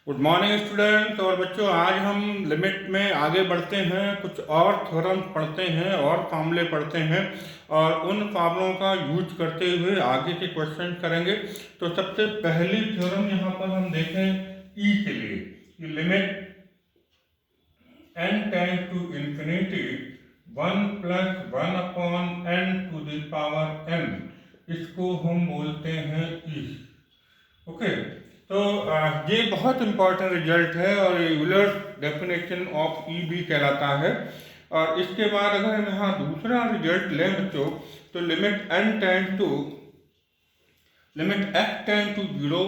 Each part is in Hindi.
गुड मॉर्निंग स्टूडेंट और बच्चों, आज हम लिमिट में आगे बढ़ते हैं, कुछ और थ्योरम पढ़ते हैं और फार्मूले पढ़ते हैं और उन फार्मूलों का यूज करते हुए आगे के क्वेश्चन करेंगे। तो सबसे पहली थ्योरम यहाँ पर हम देखें ई के लिए कि limit n tends to infinity 1 + 1 upon n to the power n, इसको हम बोलते हैं ई। ओके, तो ये बहुत इंपॉर्टेंट रिजल्ट है और यूलर डेफिनेशन ऑफ ई भी कहलाता है। और इसके बाद अगर हम यहाँ दूसरा रिजल्ट लें बच्चों, तो limit n tends to limit x tends to 0,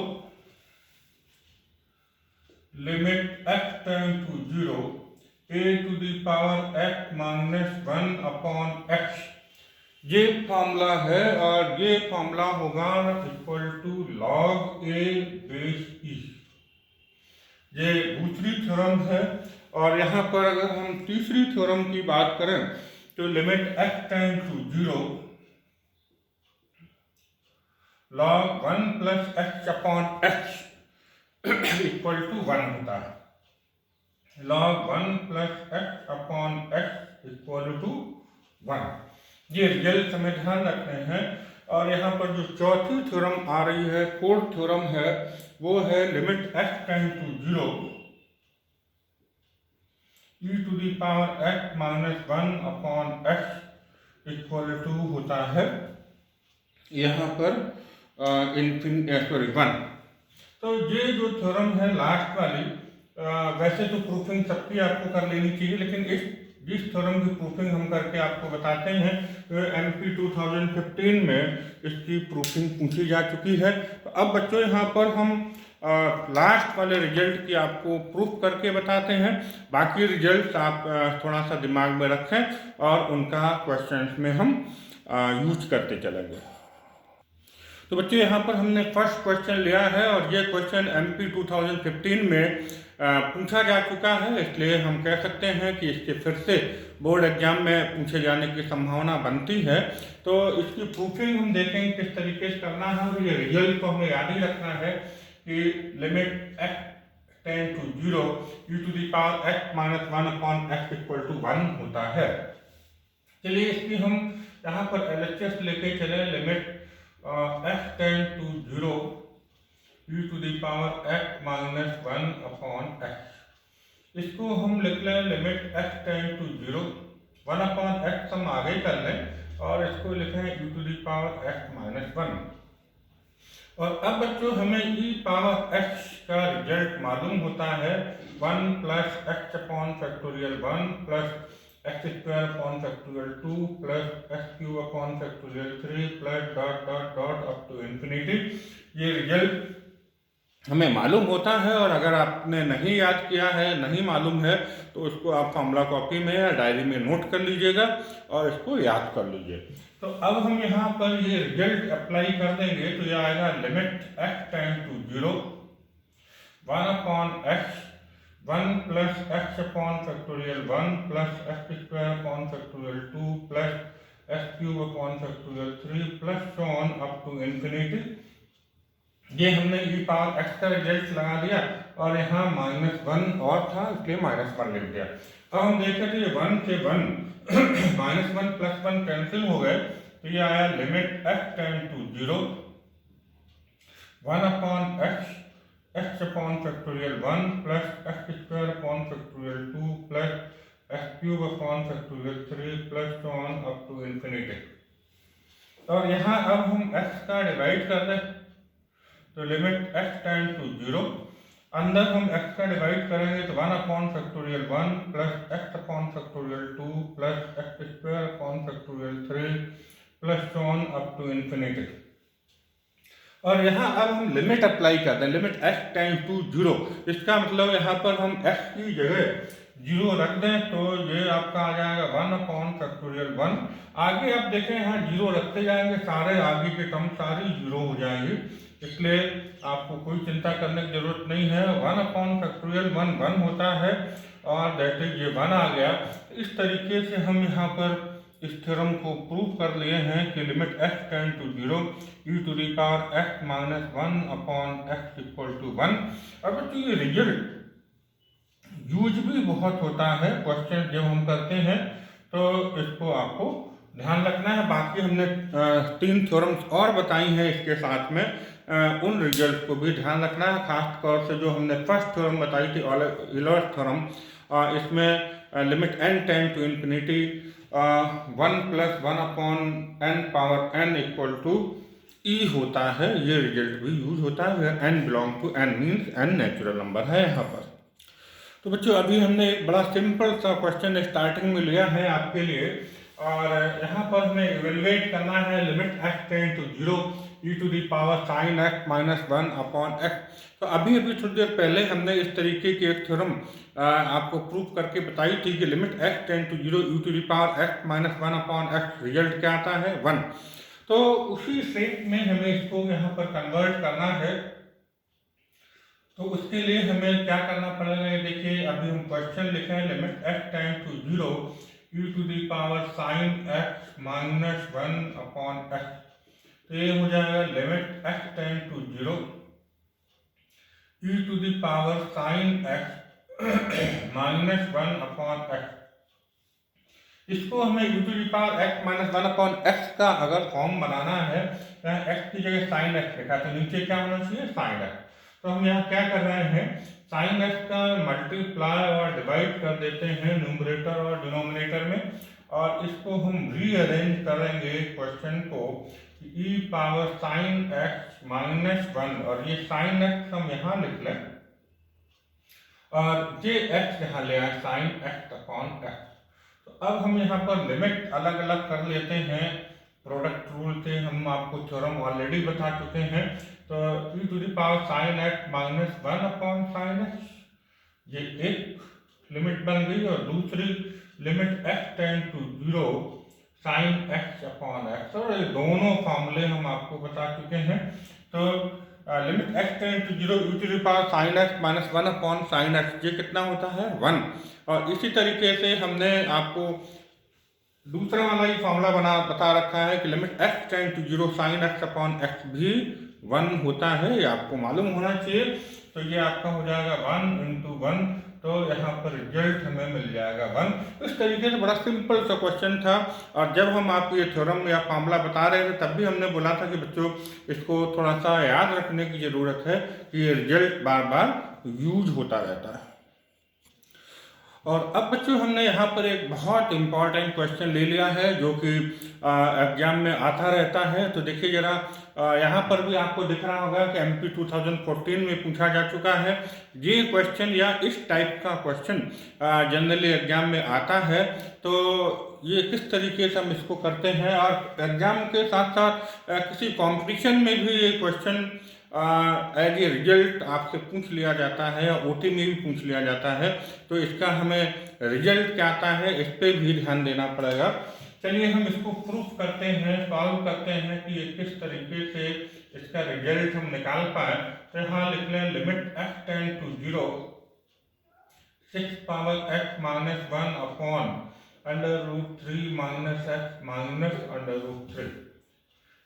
limit x tends to 0 a to the power x - 1 upon x, ये फॉर्मूला है और ये फॉर्मूला होगा equal to log a base e। ये दूसरी थ्योरम है। और यहाँ पर अगर हम तीसरी थ्योरम की बात करें तो limit x tends to 0 log 1 + x upon x equal to 1 होता है। log 1 + x upon x equal to 1, ये रिजल्ट हमें ध्यान रखने हैं। और यहाँ पर जो चौथी थ्योरम आ रही है, फोर्थ थ्योरम है, वो है limit x tends to 0 e to the power x - 1 upon x equal to होता है यहाँ पर 1। तो ये जो थ्योरम है लास्ट वाली, वैसे तो प्रूफिंग सबकी आपको कर लेनी चाहिए, लेकिन जिस थ्योरम की प्रूफिंग हम करके आपको बताते हैं MP 2015 में इसकी प्रूफिंग पूछी जा चुकी है। तो अब बच्चों यहाँ पर हम लास्ट वाले रिजल्ट की आपको प्रूफ करके बताते हैं। बाकी रिजल्ट आप थोड़ा सा दिमाग में रखें और उनका क्वेश्चंस में हम यूज करते चलेंगे। तो बच्चों यहाँ पर हमने फर्स्ट क्वेश्चन लिया है और ये क्वेश्चन MP 2015 में पूछा जा चुका है, इसलिए हम कह सकते हैं कि इसके फिर से बोर्ड एग्जाम में पूछे जाने की संभावना बनती है। तो इसकी प्रूफिंग हम देखेंगे किस तरीके से करना है। और ये रिजल्ट को हमें याद ही रखना है कि limit x tends to 0 e to the power x - 1 upon x equal to 1 होता है। चलिए इसकी हम यहाँ पर LHS लेके चले। Limit x tends to 0 e to the power x - 1 upon x, इसको हम लिख लें limit x tends to 0 1 upon x, हम आगे कर लें और इसको लिखें e to the power x - 1। और अब बच्चों हमें e पावर x का रिजल्ट मालूम होता है 1 + x upon factorial 1 + x² upon factorial 2 + x³ upon factorial 3 + dot dot dot up to infinity. ये रिजल्ट हमें मालूम होता है और अगर आपने नहीं याद किया है, नहीं मालूम है, तो उसको आप फॉर्मूला कॉपी में या डायरी में नोट कर लीजिएगा और इसको याद कर लीजिए। तो अब हम यहाँ पर ये रिजल्ट अप्लाई कर देंगे तो ये आएगा limit x tends to 0 1 upon x 1 + x upon factorial 1 + x² upon factorial 2 + x³ upon factorial 3 + so on up to infinity. ये हमने e पावर x का रिजल्ट लगा दिया और यहाँ -1 और था इसलिए -1 लिख दिया। अब हम देखें तो ये 1 से 1 -1 + 1 कैंसिल हो गए, तो ये आया limit x tends to 0 1 upon x upon factorial 1 + x² upon factorial 2 + x³ upon factorial 3 + so on up to infinity. और यहाँ अब हम x का डिवाइड कर दें तो लिमिट x टेंड्स टू 0, अंदर हम x का डिवाइड करेंगे तो 1 upon factorial 1 + x upon factorial 2 + x² upon factorial 3 + so on up to infinity. और यहाँ अब हम लिमिट अप्लाई करते हैं लिमिट x टेंड्स टू 0। इसका मतलब यहाँ पर हम x की जगह 0 रख दें तो ये आपका आ जाएगा 1 अपॉन फैक्टोरियल 1। आगे आप देखें यहाँ 0 रखते जाएंगे, सारे आगे के टर्म सारी 0 हो जाएंगी, इसलिए आपको कोई चिंता करने की जरूरत नहीं है। 1 अपॉन फैक्टोरियल 1 1 होता है और दैट इज ये 1 आ गया। इस तरीके से हम यहाँ पर इस थ्योरम को प्रूव कर लिए हैं कि limit x tend to 0 e to the power x minus 1 upon x equal to 1। अब बच्चों ये रिजल्ट यूज भी बहुत होता है क्वेश्चन जब हम करते हैं, तो इसको आपको ध्यान रखना है। बाकी हमने 3 थ्योरम्स और बताई हैं इसके साथ में, उन रिजल्ट को भी ध्यान रखना है। खास तौर से जो हमने फर्स्ट थ्योरम बताई थी यूलर्स थ्योरम, इसमें limit n tend to infinity 1 plus 1 upon n power n equal to e होता है, ये रिजल्ट भी यूज होता है। n belong to n means n natural number है यहाँ पर। तो बच्चों अभी हमने एक बड़ा सिंपल सा क्वेश्चन स्टार्टिंग में लिया है आपके लिए, और यहाँ पर हमें इवेलुएट करना है limit x tend to 0 e to the power sine x minus 1 upon x। तो अभी थोड़ी देर पहले हमने इस तरीके की एक थ्योरम आपको प्रूव करके बताई थी कि limit x tend to 0 e to the power x minus 1 upon x, result क्या आता है 1। तो उसी शेप में हमें इसको यहाँ पर कन्वर्ट करना है। तो उसके लिए हमें क्या करना पड़ेगा, देखिए अभी हम क्वेश्चन लिखे हैं limit x tend to 0 e to the power sine x minus 1 upon x। तो ये हो जाएगा limit x tend to 0 e to the power sine x minus 1 upon x। इसको हमें e to the power x minus 1 upon x का अगर फॉर्म बनाना है, x की जगह साइन x लिखा, तो नीचे क्या होना चाहिए साइन x। तो हम यहाँ क्या कर रहे हैं, साइन x का मल्टीप्लाई और डिवाइड कर देते हैं न्यूमरेटर और डिनोमिनेटर में, और इसको हम रीअरेंज करेंगे क्वेश्चन को e power sine x minus 1, और ये साइन x हम यहाँ लिख लें और ये x यहाँ ले आए साइन x अपॉन x। तो अब हम यहाँ पर लिमिट अलग अलग कर लेते हैं, प्रोडक्ट रूल से हम आपको थ्योरम ऑलरेडी बता चुके हैं। तो e to the power sine x minus 1 upon sine x, ये एक लिमिट बन गई, और दूसरी limit x tend to 0 sine x upon x, और ये दोनों फॉर्मूले हम आपको बता चुके हैं। तो limit x tend to 0 e to the power sine x minus 1 upon sine x, ये कितना होता है 1। और इसी तरीके से हमने आपको दूसरा वाला ही फॉर्मूला बता रखा है कि limit x tend to 0 sine x upon x भी 1 होता है, ये आपको मालूम होना चाहिए। तो ये आपका हो जाएगा 1 इंटू 1, तो यहाँ पर रिजल्ट हमें मिल जाएगा 1। इस तरीके से बड़ा सिंपल सा क्वेश्चन था, और जब हम आपको ये थ्योरम या फॉर्मूला बता रहे थे तब भी हमने बोला था कि बच्चों इसको थोड़ा सा याद रखने की ज़रूरत है कि ये रिजल्ट बार बार यूज होता रहता है। और अब बच्चों हमने यहाँ पर एक बहुत इम्पॉर्टेंट क्वेश्चन ले लिया है जो कि एग्जाम में आता रहता है। तो देखिए ज़रा, यहाँ पर भी आपको दिख रहा होगा कि MP 2014 में पूछा जा चुका है। ये क्वेश्चन या इस टाइप का क्वेश्चन जनरली एग्जाम में आता है। तो ये किस तरीके से हम इसको करते हैं, और एग्जाम के साथ साथ किसी कंपटीशन में भी ये क्वेश्चन एज ए रिजल्ट आपसे पूछ लिया जाता है, या OT में भी पूछ लिया जाता है। तो इसका हमें रिजल्ट क्या आता है इस पर भी ध्यान देना पड़ेगा। चलिए हम इसको प्रूफ करते हैं, सॉल्व करते हैं कि ये किस तरीके से इसका रिजल्ट हम निकाल पाए। तो यहाँ लिख लें limit x tend to 0 6 power x minus 1 upon √3 minus x minus √3।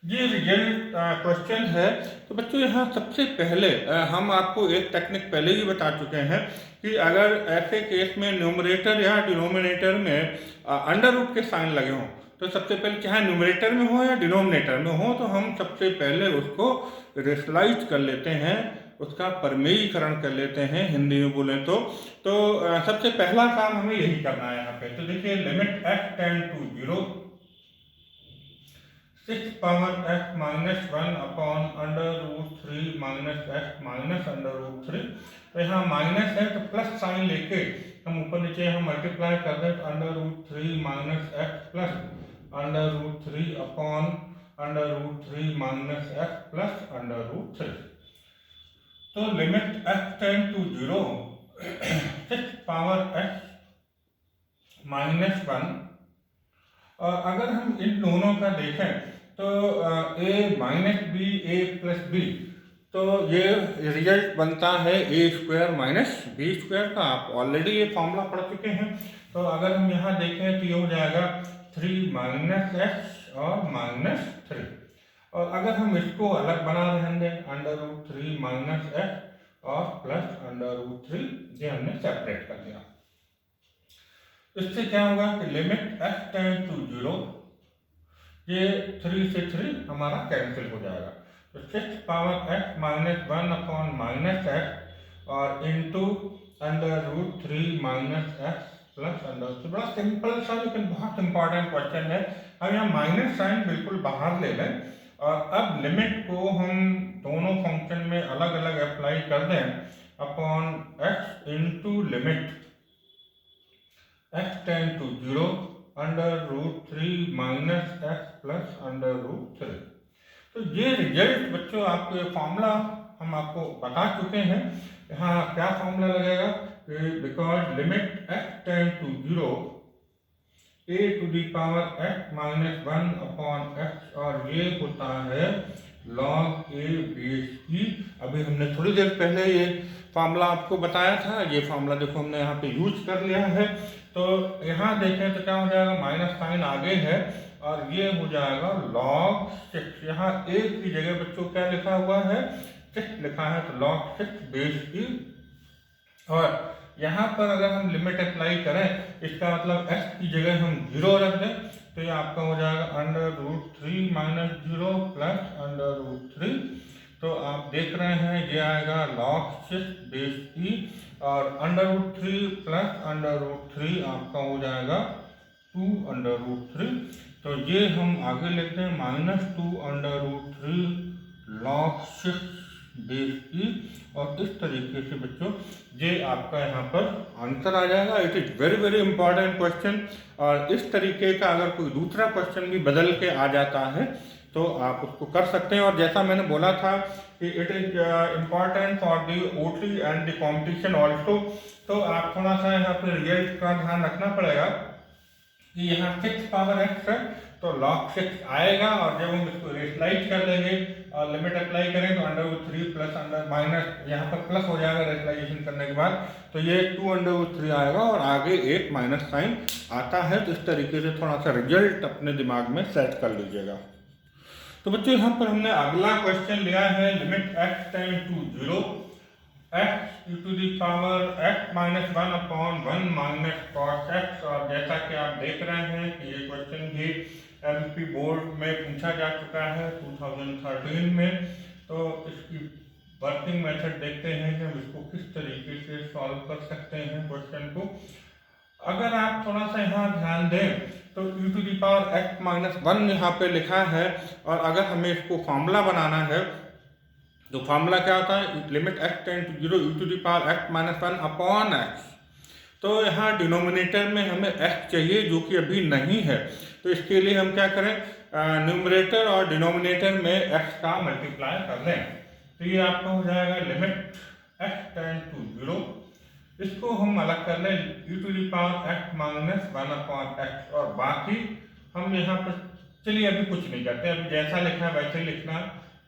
ये रिजल्ट क्वेश्चन है। तो बच्चों यहाँ सबसे पहले हम आपको एक टेक्निक पहले ही बता चुके हैं कि अगर ऐसे केस में न्यूमरेटर या डिनोमिनेटर में अंडर रूट के साइन लगे हों, तो सबसे पहले चाहे न्यूमरेटर में हो या डिनोमिनेटर में हो, तो हम सबसे पहले उसको रेशनलाइज कर लेते हैं, उसका परमेयीकरण कर लेते हैं हिंदी में बोले तो। सबसे पहला काम हमें यही करना है यहाँ पे। तो देखिए limit x tend to 0 6 power x minus 1 upon √3 minus x minus √3। तो यहाँ माइनस है तो प्लस साइन लेके हम ऊपर नीचे हम मल्टीप्लाई कर दें, तो √3 minus x plus √3 upon √3 minus x plus √3। तो limit x tend to 0 6 power x minus 1, और अगर हम इन दोनों का देखें तो a minus B A plus B, तो ये रिजल्ट बनता है a square minus B square का। आप ऑलरेडी ये फॉर्मूला पढ़ चुके हैं। तो अगर हम यहाँ देखें तो ये हो जाएगा 3 माइनस एक्स और माइनस 3। और अगर हम इसको अलग बना रहे हैं अंडर रूट 3 माइनस एक्स और प्लस अंडर रूट 3, ये हमने सेपरेट कर दिया। इससे क्या होगा कि लिमिट एक्स टेंड टू 0, ये 3 से 3 हमारा कैंसिल हो जाएगा। तो 6 power x minus 1 upon minus x और into under root 3 minus x plus under. तो बड़ा सिंपल सा लेकिन बहुत इंपॉर्टेंट क्वेश्चन है। हम यहाँ माइनस साइन बिल्कुल बाहर ले लें और अब लिमिट को हम दोनों फंक्शन में अलग अलग अप्लाई कर दें upon x into limit x tend to 0 under root 3 minus x plus under root 3। तो ये रिजल्ट बच्चों आपको ये फॉर्मूला हम आपको बता चुके हैं। यहाँ क्या फॉर्मूला लगेगा, because limit x tend to 0 A to the power x minus 1 upon x और ये होता है लॉग ए बेस की। अभी हमने थोड़ी देर पहले ये फार्मूला आपको बताया था, ये फार्मूला देखो हमने यहाँ पे यूज कर लिया है। तो यहाँ देखें तो क्या हो जाएगा, माइनस साइन आगे है और ये हो जाएगा लॉग 6। यहाँ ए की जगह बच्चों क्या लिखा हुआ है, 6 लिखा है, तो लॉग 6 बेस की। और यहाँ पर अगर हम लिमिट अप्लाई करें, इसका मतलब x की जगह हम 0 रख दें, तो ये आपका हो जाएगा under root 3 minus 0 plus under root 3। तो आप देख रहे हैं ये आएगा लॉग 6 बेस की और under root 3 plus under root 3 आपका हो जाएगा 2 अंडर रूट 3। तो ये हम आगे लिखते हैं minus 2 under root 3 log 6 base की। और इस तरीके से बच्चों ये आपका यहाँ पर आंसर आ जाएगा। It is very very important question. और इस तरीके का अगर कोई दूसरा क्वेश्चन भी बदल के आ जाता है तो आप उसको कर सकते हैं। और जैसा मैंने बोला था कि it is important for the OT and the competition also. तो आप थोड़ा सा यहाँ पे रिजल्ट का ध्यान रखना पड़ेगा कि यहाँ 6 पावर एक्स है तो लॉग 6 आएगा और जब हम इसको रेशनलाइज कर देंगे और लिमिट अप्लाई करें तो under root 3 plus under minus यहाँ पर प्लस हो जाएगा रेशनलाइजेशन करने के बाद, तो ये 2 अंडर रूट 3 आएगा और आगे एक माइनस साइन आता है। तो इस तरीके से थोड़ा सा रिजल्ट अपने दिमाग में सेट कर लीजिएगा। तो बच्चों यहाँ पर हमने अगला क्वेश्चन लिया है limit x tend to 0 x to the power x minus 1 upon 1 minus cos x. और जैसा कि आप देख रहे हैं कि ये क्वेश्चन भी एमपी बोर्ड में पूछा जा चुका है 2013 में। तो इसकी वर्किंग मेथड देखते हैं कि हम इसको किस तरीके से सॉल्व कर सकते हैं क्वेश्चन को। अगर आप थोड़ा सा यहाँ ध्यान दें तो e to the power x minus 1 यहाँ पे लिखा है और अगर हमें इसको फॉर्मूला बनाना है तो फॉर्मूला क्या होता है, limit x tend to 0 e to the power x minus 1 upon x। तो यहाँ डिनोमिनेटर में हमें x चाहिए जो कि अभी नहीं है। तो इसके लिए हम क्या करें, न्यूमरेटर और डिनोमिनेटर में x का मल्टीप्लाई कर लें। तो ये आपका हो जाएगा लिमिट x टेंड टू 0, इसको हम अलग कर लें e to the power x minus 1 upon x। और बाकी हम यहाँ पर चलिए अभी कुछ नहीं करते, अभी जैसा लिखा है वैसे ही लिखना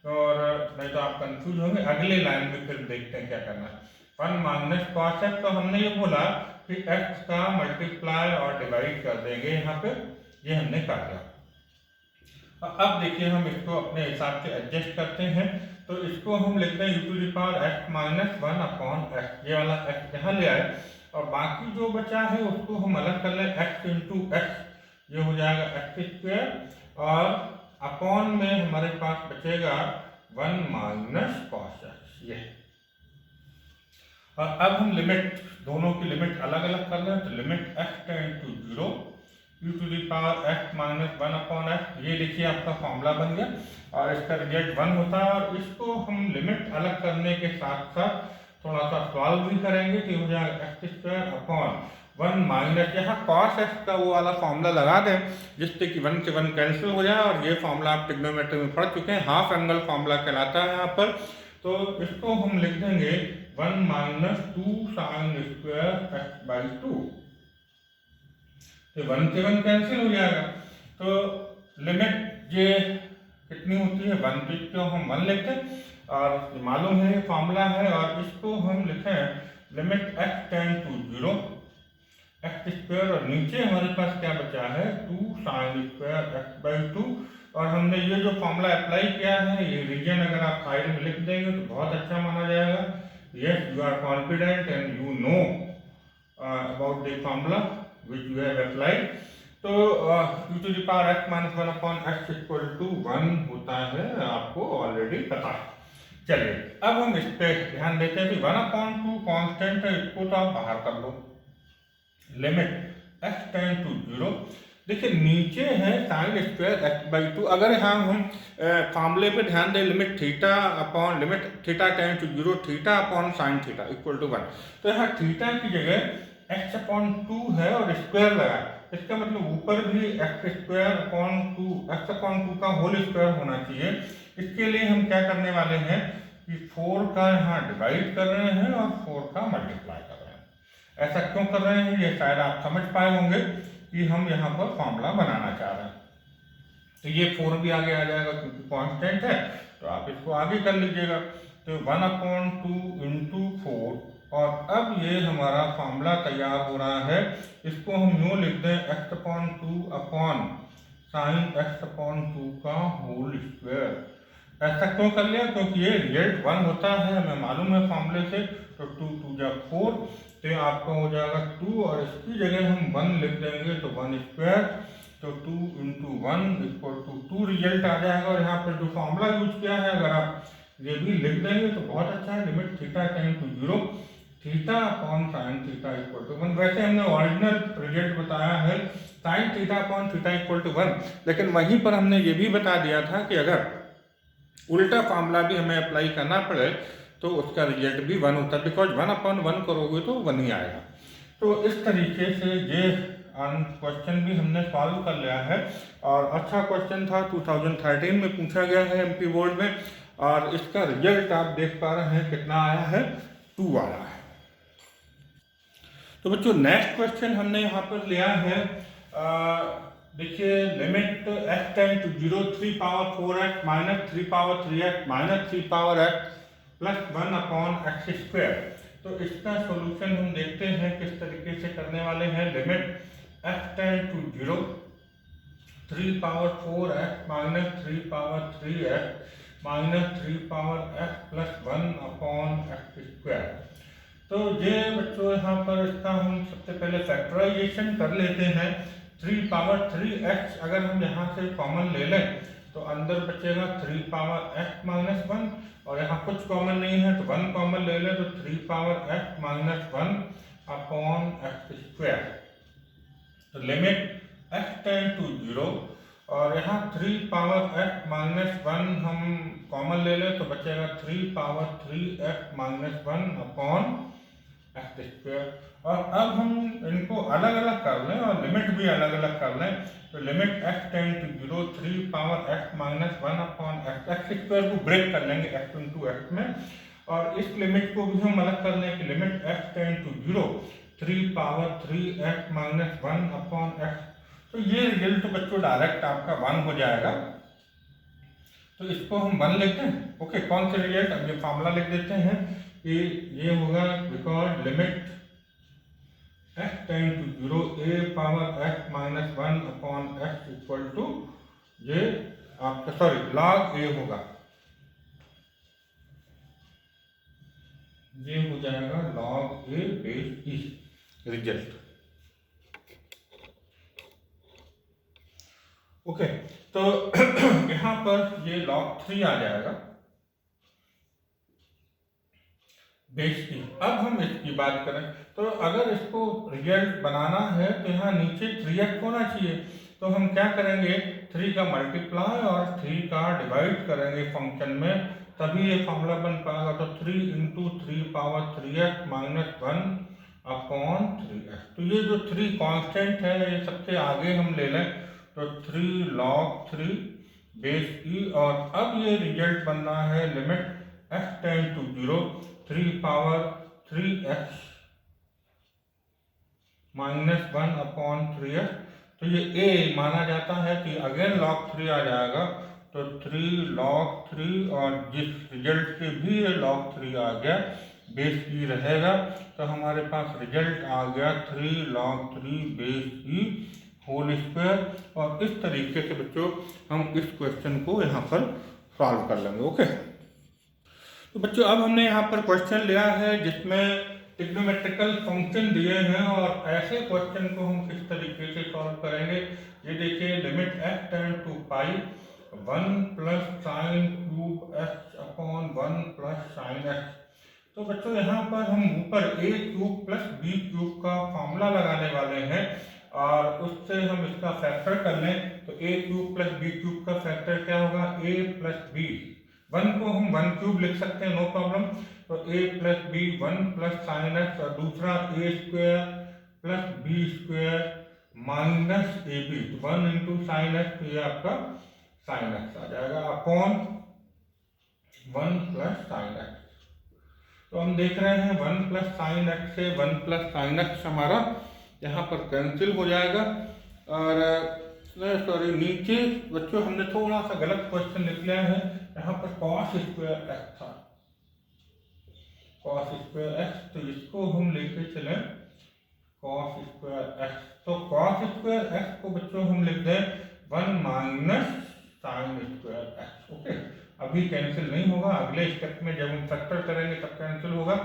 और नहीं तो आप कंफ्यूज होंगे। अगले लाइन में फिर देखते हैं क्या करना है। 1 माइनस कॉस एक्स, तो हमने ये बोला कि x का मल्टीप्लाई और डिवाइड कर देंगे यहाँ पे, ये हमने कर दिया। अब देखिए हम इसको अपने हिसाब से एडजस्ट करते हैं। तो इसको हम लिखते हैं e to the power x minus 1 upon x, ये वाला x यहाँ ले आए और बाकी जो बचा है उसको हम अलग कर लें x इंटू x, ये हो जाएगा x स्क्वायर और अपॉन में हमारे पास बचेगा 1 माइनस कॉस x ये। और अब हम लिमिट दोनों की लिमिट अलग अलग कर लें तो limit x tend to 0 e to the power x minus 1 upon x, ये देखिए आपका फॉर्मूला बन गया और इसका रिजल्ट 1 होता है। और इसको हम लिमिट अलग करने के साथ साथ थोड़ा सा सॉल्व भी करेंगे कि हो जाएगा एक्स स्क्वायर अपॉन 1 माइनस, यहाँ कॉस एक्स का वो वाला फॉर्मूला लगा दें जिससे कि 1 से 1 कैंसिल हो जाए। और ये फॉर्मूला आप ट्रिग्नोमेट्री में पढ़ चुके हैं, हाफ एंगल फॉर्मूला कहलाता है यहाँ पर। तो इसको हम लिख देंगे 1 minus 2 sign square x by 2, तो 1 से 1 कैंसिल हो जाएगा। तो लिमिट ये कितनी होती है 1, तो इसको हम 1 लिखते हैं और मालूम है फॉर्मूला है। और इसको हम लिखें limit x tend to 0 x square और नीचे हमारे पास क्या बचा है 2 साइन स्क्वायर एक्स बाई 2। और हमने ये जो फॉर्मूला अप्लाई किया है ये रीजन अगर आप साइड में लिख देंगे तो बहुत अच्छा माना जाएगा। Yes you are confident and you know about the formula which you have applied. तो you to the power x minus 1 upon x equal to 1 होता है, आपको ऑलरेडी पता है। चलिए अब हम इस पे ध्यान देते हैं कि 1/2 कांस्टेंट है, इसको तो आप बाहर कर लो। लिमिट एक्स टेंड टू 0, देखिए नीचे है साइन स्क्वायर एक्स बाई 2। अगर यहाँ हम फॉर्मूले पे ध्यान दें limit theta upon limit theta tend to 0 theta upon sine theta equal to 1, तो यहाँ थीटा की जगह एक्स अपॉन 2 है और स्क्वायर लगा, इसका मतलब ऊपर भी x square upon 2 x upon 2 का होल स्क्वायर होना चाहिए। इसके लिए हम क्या करने वाले हैं कि 4 का यहाँ डिवाइड कर रहे हैं और 4 का मल्टीप्लाई कर रहे हैं। ऐसा क्यों कर रहे हैं ये शायद आप समझ पाए होंगे कि हम यहाँ पर फॉर्मूला बनाना चाह रहे हैं। तो ये 4 भी आगे आ जाएगा क्योंकि कांस्टेंट है, तो आप इसको आगे कर लीजिएगा। तो 1/2 इंटू 4, और अब ये हमारा फॉर्मूला तैयार हो रहा है। इसको हम यूँ लिख दें x upon 2 upon sine x upon 2 का होल स्क्वायर। ऐसा क्यों कर लिया क्योंकि ये रिजल्ट 1 होता है, हमें मालूम है फॉर्मूले से। तो 2 2 जा 4, तो आपका हो जाएगा 2 और इसकी जगह हम 1 लिख देंगे तो 1 स्क्वायर, तो 2 इंटू 1 इक्वल टू 2 रिजल्ट आ जाएगा। और यहाँ पर जो फॉर्मूला यूज किया है अगर आप ये भी लिख देंगे तो बहुत अच्छा है। Limit theta tend to 0 theta upon sine theta equal to 1। वैसे हमने ओरिजिनल रिजल्ट बताया है sine theta upon theta equal to 1, लेकिन वहीं पर हमने ये भी बता दिया था कि अगर उल्टा फॉर्मूला भी हमें अप्लाई करना पड़े तो उसका रिजल्ट भी 1 होता है, बिकॉज 1/1 करोगे तो 1 ही आएगा। तो इस तरीके से ये क्वेश्चन भी हमने सॉल्व कर लिया है और अच्छा क्वेश्चन था, 2013 में पूछा गया है एमपी बोर्ड में, और इसका रिजल्ट आप देख पा रहे हैं कितना आया है 2 आया है। तो बच्चों नेक्स्ट क्वेश्चन हमने यहाँ पर लिया है, देखिए limit x tend to 0 3 power 4x minus 3 power 3x minus 3 power x plus 1 upon x square. तो इसका सॉल्यूशन हम देखते हैं किस तरीके से करने वाले हैं। Limit x tend to 0 3 power 4x minus 3 power 3x minus 3 power x plus 1 upon x square. तो ये बच्चों यहाँ पर इसका हम सबसे पहले फैक्टराइजेशन कर लेते हैं। 3 पावर 3x अगर हम यहाँ से कॉमन ले लें तो अंदर बचेगा 3 पावर x माइनस 1, और यहाँ कुछ कॉमन नहीं है तो 1 कॉमन ले लें तो 3 power x minus 1 upon x square. तो लिमिट x टेंड टू 0, और यहाँ 3 पावर x माइनस 1 हम कॉमन ले लें तो बचेगा 3 power 3x minus 1 upon x square. और अब हम इनको अलग अलग कर लें और लिमिट भी अलग अलग कर लें, तो limit x tend to 0 3 power x minus 1 upon x square को ब्रेक कर लेंगे x इंटू x में, और इस लिमिट को भी हम अलग कर लें कि limit x tend to 0 3 power 3x minus 1 upon x। तो ये रिजल्ट बच्चों डायरेक्ट आपका 1 हो जाएगा, तो इसको हम 1 लिखते हैं। ओके, कौन से रिजल्ट, अब ये फॉर्मूला लिख देते हैं कि ये होगा because limit x tend to 0 a power x minus 1 upon x equal to ये आपका log a होगा, ये हो जाएगा log a base e result. Okay, तो यहाँ पर ये log 3 आ जाएगा बेस की। अब हम इसकी बात करें तो अगर इसको रिजल्ट बनाना है तो यहाँ नीचे 3x होना चाहिए, तो हम क्या करेंगे 3 का मल्टीप्लाई और 3 का डिवाइड करेंगे फंक्शन में, तभी ये फॉर्मूला बन पाएगा। तो 3 into 3 power 3x minus 1 upon 3x। तो ये जो 3 कांस्टेंट है ये सबसे आगे हम ले लें तो 3 log 3 बेस ई, और अब ये रिजल्ट बन रहा है limit x tend to 0 3 power 3x minus 1 upon 3x। तो ये a माना जाता है कि अगेन log 3 आ जाएगा, तो 3 log 3, और जिस रिजल्ट से भी ये log 3 आ गया बेस ई रहेगा। तो हमारे पास रिजल्ट आ गया 3 log 3 बेस ई होल स्क्वायर। और इस तरीके से बच्चों हम इस क्वेश्चन को यहाँ पर सॉल्व कर लेंगे। ओके, तो बच्चों अब हमने यहाँ पर क्वेश्चन लिया है जिसमें ट्रिग्नोमेट्रिकल फंक्शन दिए हैं और ऐसे क्वेश्चन को हम किस तरीके से सॉल्व करेंगे। ये देखिए, limit x tend to pi 1 plus sine cube x upon 1 plus sine x। तो बच्चों यहाँ पर हम ऊपर a cube plus b cube का फॉर्मूला लगाने वाले हैं और उससे हम इसका फैक्टर कर लें तो a cube plus b cube का फैक्टर क्या होगा, a प्लस b। 1 को हम 1 क्यूब लिख सकते हैं, नो प्रॉब्लम। तो a plus B 1 plus sine x और दूसरा a square plus B square minus A B. तो 1 इंटू साइन एक्स, तो ये आपका साइन एक्स आ जाएगा अपॉन 1 प्लस साइन एक्स। तो हम देख रहे हैं 1 प्लस साइन एक्स से 1 प्लस साइन एक्स हमारा यहाँ पर कैंसिल हो जाएगा। और सॉरी, नीचे बच्चों हमने थोड़ा सा गलत क्वेश्चन लिख लिया है, यहाँ पर कॉस स्क्वायर एक्स था, कॉस स्क्वायर एक्स। तो इसको हम लेके चले कॉस स्क्वायर एक्स। तो कॉस स्क्वायर एक्स को बच्चों हम लिख दें 1 minus sign square x. Okay, अभी कैंसिल नहीं होगा, अगले स्टेप में जब हम फैक्टर करेंगे तब कैंसिल होगा।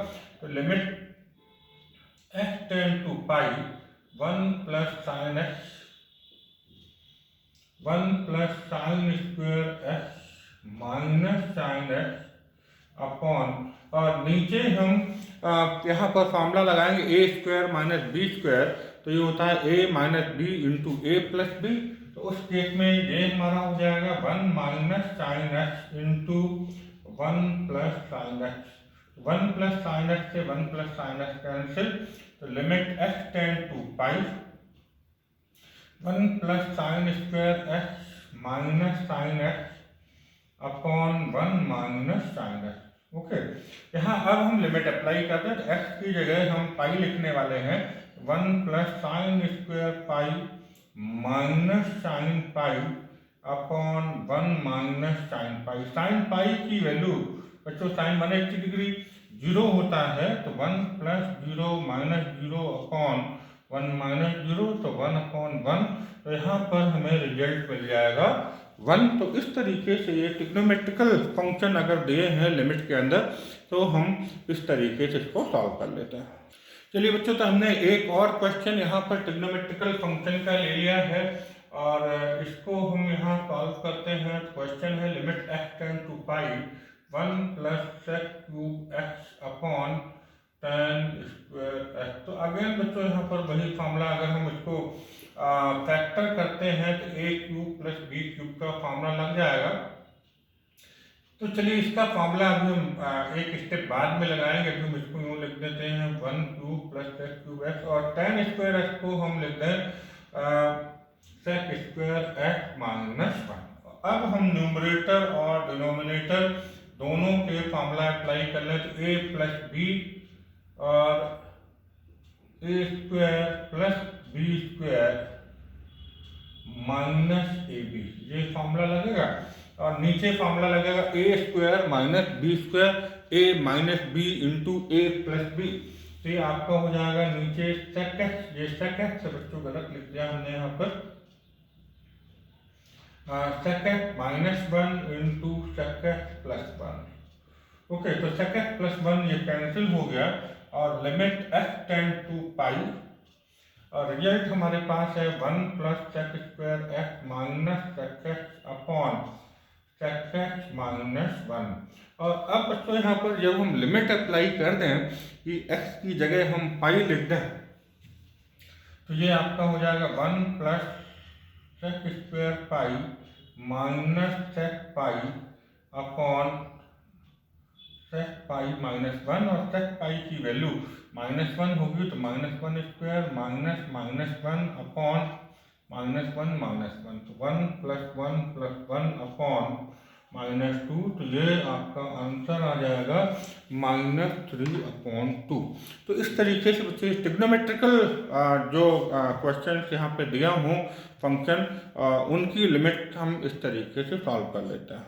तो limit x tend to pi 1 plus sine x 1 plus sine square x minus sine x upon, और नीचे हम यहाँ पर फॉर्मूला लगाएंगे A square minus B square. तो ये होता है a minus B into A plus B. तो उस केस में ये हमारा हो जाएगा 1 minus sine x into 1 plus sine x. 1 plus sine x से 1 प्लस साइन एक्स कैंसिल। तो limit x tend to pi 1 plus sine square x minus sine x upon 1 minus sine x. Okay, यहाँ अब हम लिमिट अप्लाई करते हैं। तो x की जगह हम पाई लिखने वाले हैं 1 plus sine square pi minus sine pi upon 1 minus sine pi. Sine pi की वैल्यू बच्चों साइन 180 डिग्री 0 होता है, तो 1 प्लस 0 माइनस 0 अपॉन 1 माइनस 0, तो 1 अपॉन 1। तो यहाँ पर हमें रिजल्ट मिल जाएगा 1। तो इस तरीके से ये ट्रिग्नोमेट्रिकल फंक्शन अगर दिए हैं लिमिट के अंदर तो हम इस तरीके से इसको सॉल्व कर लेते हैं। चलिए बच्चों, तो हमने एक और क्वेश्चन यहाँ पर ट्रिग्नोमेट्रिकल फंक्शन का ले लिया है और इसको हम यहाँ सॉल्व करते हैं। क्वेश्चन है limit x tend to pi 1 plus sec cube x upon tan square x. तो अगेन बच्चों यहाँ पर वही फॉर्मूला, अगर हम इसको फैक्टर करते हैं तो a cube plus B cube का फॉर्मूला लग जाएगा। तो चलिए इसका फॉर्मूला अभी हम एक स्टेप बाद में लगाएंगे। अभी हम इसको यूँ लिख देते हैं 1 cube plus sec cube x और tan स्क्वायर एक्स को हम लिख दें सेक स्क्वायर एक्स माइनस 1। अब हम न्यूमरेटर और डिनोमिनेटर दोनों के फॉर्मूला अप्लाई कर लें। तो a प्लस बी और a square plus B square minus A B, ये फॉर्मूला लगेगा। और नीचे फॉर्मूला लगेगा a square minus B square a minus B into A plus B. तो ये आपका हो जाएगा नीचे सेक एक्स, ये सेक एक्स बच्चों गलत लिख दिया हमने यहाँ पर, sec x minus 1 into sec x plus 1। Okay, तो सेक एक्स प्लस 1 ये कैंसिल हो गया और limit x tend to pi और रिजल्ट हमारे पास है 1 plus sec square x minus sec x upon sec x minus 1। और अब बच्चों यहाँ पर जब हम लिमिट अप्लाई कर दें कि x की जगह हम पाई लिख दें तो ये आपका हो जाएगा 1 plus sec square pi minus sec pi upon sec pi minus 1। और सेक पाई की वैल्यू -1 होगी तो -1 स्क्वायर माइनस -1 अपॉन -1 तो 1 प्लस 1 प्लस 1 अपॉन -2। तो ये आपका आंसर आ जाएगा -3/2। तो इस तरीके से बच्चे ट्रिग्नोमेट्रिकल जो क्वेश्चन यहाँ पे दिया हूँ फंक्शन, उनकी लिमिट हम इस तरीके से सॉल्व कर लेते हैं।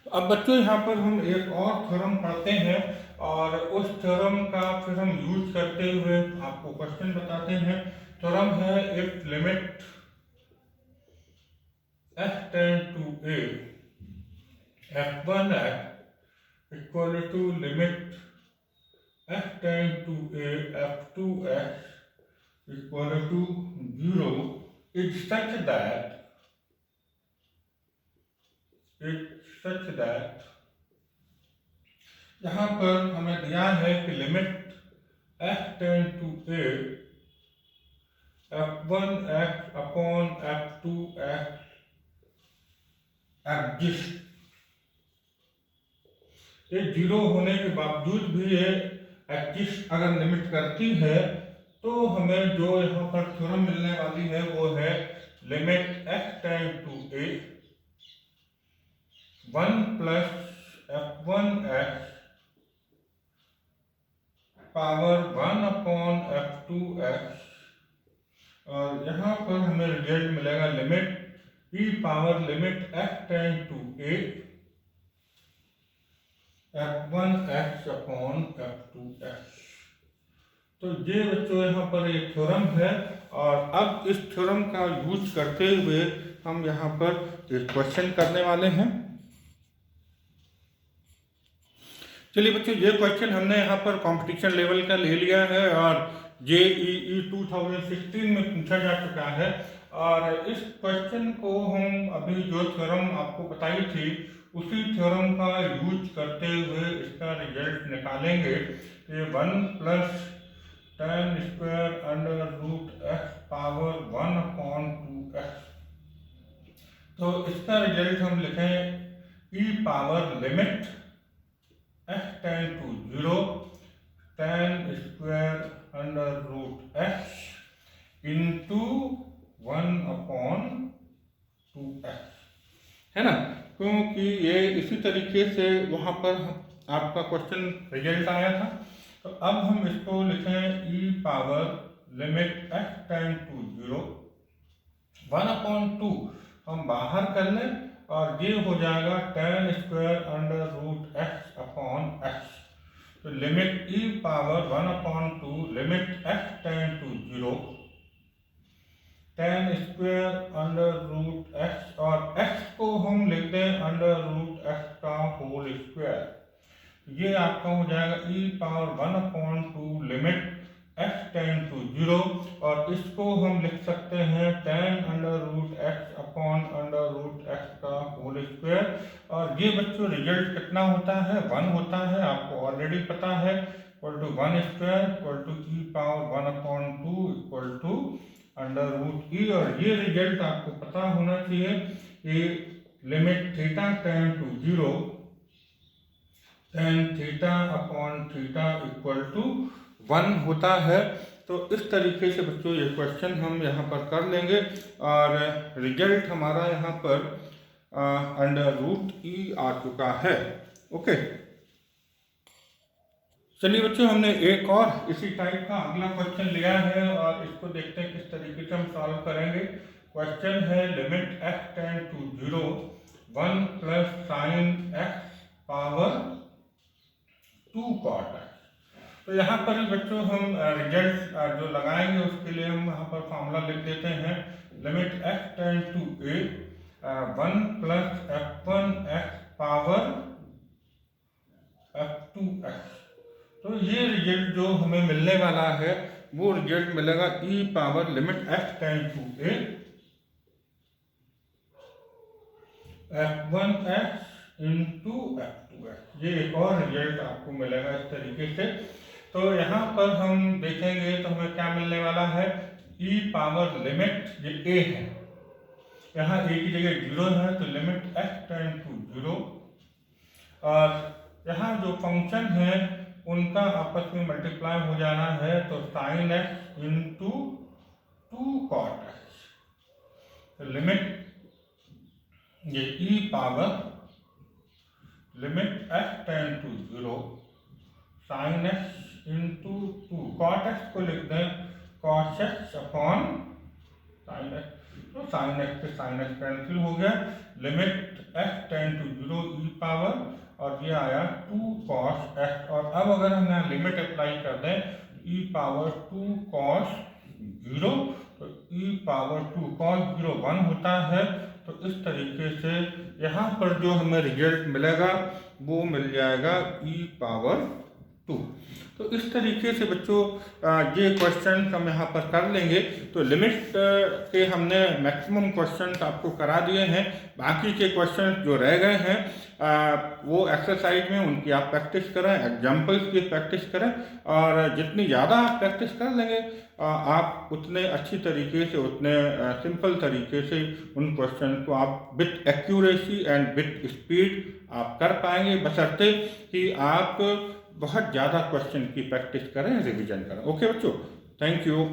अब बच्चों यहाँ पर हम एक और थ्योरम पढ़ते हैं और उस थ्योरम का फिर हम यूज करते हुए आपको क्वेश्चन बताते हैं। थ्योरम है if limit f tend to a f1x equal to limit f tend to a f2x equal to 0 is such that यहाँ पर हमें दिया है कि limit f tend to a f1x upon f2x exist, ये 0 होने के बावजूद भी ये एग्जिस्ट अगर लिमिट करती है तो हमें जो यहाँ पर थ्योरम मिलने वाली है वो है limit f tend to a 1 plus f1x power 1 upon f2x, और यहाँ पर हमें रिजल्ट मिलेगा limit e power limit f tend to a f1x upon f2x। तो ये बच्चों यहाँ पर एक थ्योरम है और अब इस थ्योरम का यूज करते हुए हम यहाँ पर एक क्वेश्चन करने वाले हैं। चलिए बच्चों, ये क्वेश्चन हमने यहाँ पर कंपटीशन लेवल का ले लिया है और JEE 2016 में पूछा जा चुका है। और इस क्वेश्चन को हम अभी जो थ्योरम आपको बताई थी उसी थ्योरम का यूज करते हुए इसका रिजल्ट निकालेंगे। ये 1 plus tan square under root x power 1 upon 2x, तो इसका रिजल्ट हम लिखें e power limit f tend to 0 tan square under root x into 1 upon 2x, है ना, क्योंकि ये इसी तरीके से वहाँ पर आपका क्वेश्चन रिजल्ट आया था। तो अब हम इसको लिखें e power limit f tend to 0 1 upon 2 हम बाहर कर लें और ये हो जाएगा tan square under root x upon x। तो limit e power 1 upon 2 limit f tend to 0 tan square under root x, और x को हम लिख दें अंडर रूट x का होल स्क्वायर। ये आपका हो जाएगा e power 1 upon 2 limit f tend to 0, और इसको हम लिख सकते हैं tan under root x upon under root x का होल स्क्वायर। और ये बच्चों रिजल्ट कितना होता है, 1 होता है, आपको ऑलरेडी पता है, equal to 1 square equal to e power 1 upon 2 equal to under root e. और ये रिजल्ट आपको पता होना चाहिए कि limit theta tend to 0 tan theta upon theta equal to 1 होता है। तो इस तरीके से बच्चों ये क्वेश्चन हम यहाँ पर कर लेंगे और रिजल्ट हमारा यहाँ पर अंडर रूट ई आ चुका है। ओके, चलिए बच्चों, हमने एक और इसी टाइप का अगला क्वेश्चन लिया है और इसको देखते हैं किस तरीके से हम सॉल्व करेंगे। क्वेश्चन है limit f tend to 0 1 plus sine x power 2 cot x। तो यहाँ पर बच्चों हम रिजल्ट जो लगाएंगे उसके लिए हम यहाँ पर फॉर्मूला लिख देते हैं limit f tend to a 1 plus f1x power f2x। तो ये रिजल्ट जो हमें मिलने वाला है वो रिजल्ट मिलेगा e power limit f tend to a f1x into f2x। ये एक और रिजल्ट आपको मिलेगा इस तरीके से। तो यहाँ पर हम देखेंगे तो हमें क्या मिलने वाला है, e पावर लिमिट, ये a है, यहाँ a की जगह 0 है तो लिमिट f टेंड टू 0, और यहाँ जो फंक्शन है उनका आपस में मल्टीप्लाई हो जाना है तो sine x into 2 cot x। तो लिमिट ये e power limit f tend to 0 sine x into 2 cot x को लिख दें cos x upon sine x। तो साइन एक्स से साइन एक्स कैंसिल हो गया, limit x tend to 0 e power, और ये आया 2 cos x। और अब अगर हम यहाँ लिमिट अप्लाई कर दें ई पावर 2 cos 0, तो ई पावर 2 cos 0 1 होता है। तो इस तरीके से यहाँ पर जो हमें रिजल्ट मिलेगा वो मिल जाएगा ई पावर 2। तो इस तरीके से बच्चों ये क्वेश्चन हम यहाँ पर कर लेंगे। तो लिमिट के हमने मैक्सिमम क्वेश्चन आपको करा दिए हैं। बाकी के क्वेश्चन जो रह गए हैं वो एक्सरसाइज में उनकी आप प्रैक्टिस करें, एग्जाम्पल्स की प्रैक्टिस करें, और जितनी ज़्यादा आप प्रैक्टिस कर लेंगे आप उतने अच्छी तरीके से, उतने सिंपल तरीके से उन क्वेश्चन को आप with accuracy and with speed आप कर पाएंगे, बशर्ते कि आप बहुत ज़्यादा क्वेश्चन की प्रैक्टिस करें, रिवीजन करें। ओके बच्चों, थैंक यू।